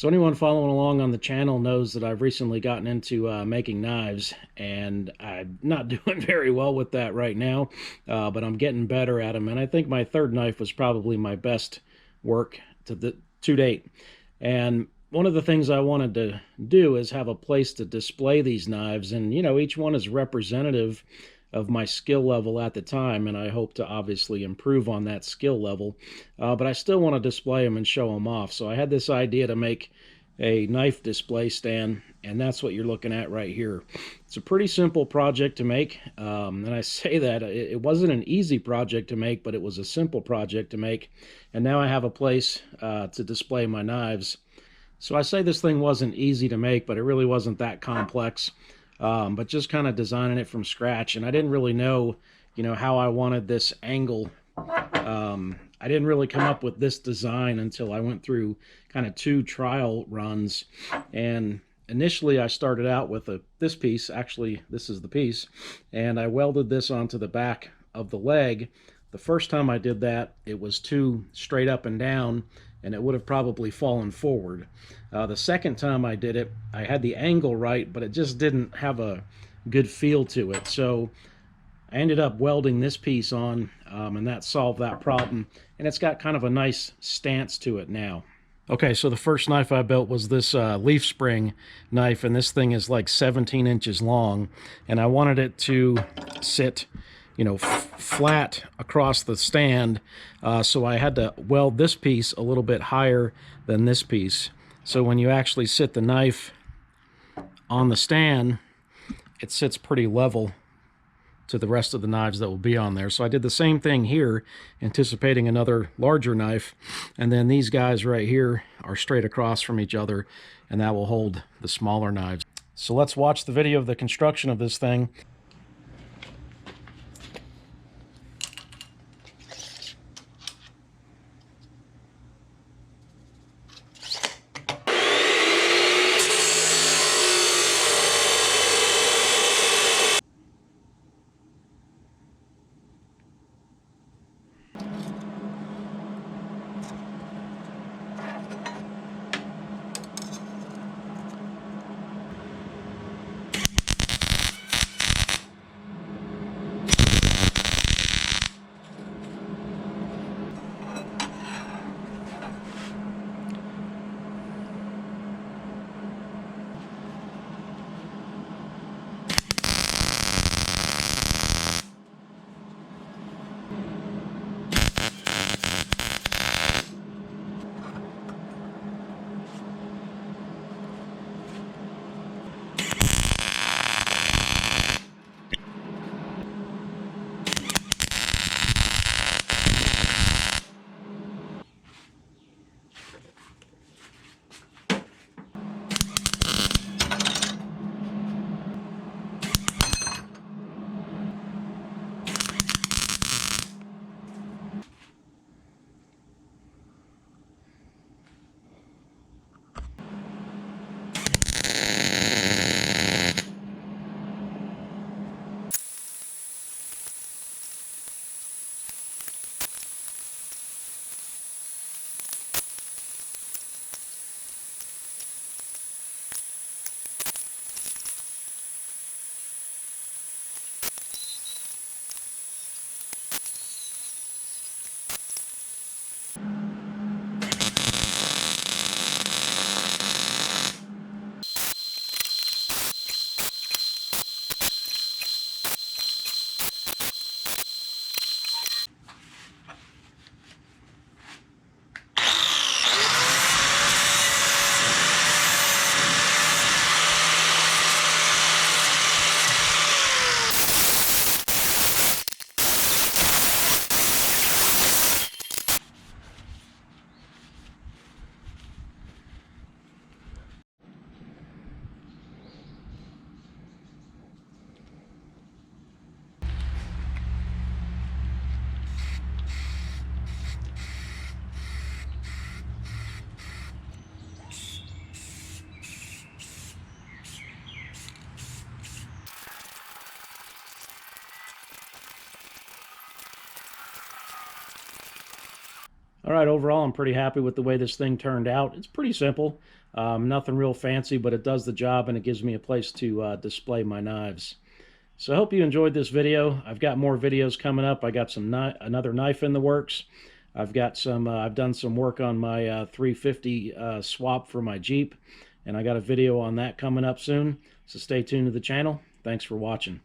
So anyone following along on the channel knows that I've recently gotten into making knives, and I'm not doing very well with that right now, but I'm getting better at them, and I think my third knife was probably my best work to date. And one of the things I wanted to do is have a place to display these knives, and each one is representative of my skill level at the time, and I hope to obviously improve on that skill level, but I still want to display them and show them off. So I had this idea to make a knife display stand, and that's what you're looking at right here. It's a pretty simple project to make, and I say that it wasn't an easy project to make, but it was a simple project to make, and now I have a place to display my knives. So I say this thing wasn't easy to make, but it really wasn't that complex. But just kind of designing it from scratch, and I didn't really know, how I wanted this angle. I didn't really come up with this design until I went through kind of 2 trial runs. And initially I started out with this piece. Actually, this is the piece, and I welded this onto the back of the leg. The first time I did that, it was too straight up and down, and it would have probably fallen forward. The second time I did it, I had the angle right, but it just didn't have a good feel to it. So I ended up welding this piece on, and that solved that problem. And it's got kind of a nice stance to it now. Okay, so the first knife I built was this leaf spring knife, and this thing is like 17 inches long. And I wanted it to sit flat across the stand, so I had to weld this piece a little bit higher than this piece. So when you actually sit the knife on the stand, it sits pretty level to the rest of the knives that will be on there. So I did the same thing here, anticipating another larger knife, and then these guys right here are straight across from each other, and that will hold the smaller knives. So let's watch the video of the construction of this thing. All right, overall, I'm pretty happy with the way this thing turned out. It's pretty simple, nothing real fancy, but it does the job and it gives me a place to display my knives. So I hope you enjoyed this video. I've got more videos coming up. I got some another knife in the works. I've got some. I've done some work on my 350 swap for my Jeep, and I got a video on that coming up soon. So stay tuned to the channel. Thanks for watching.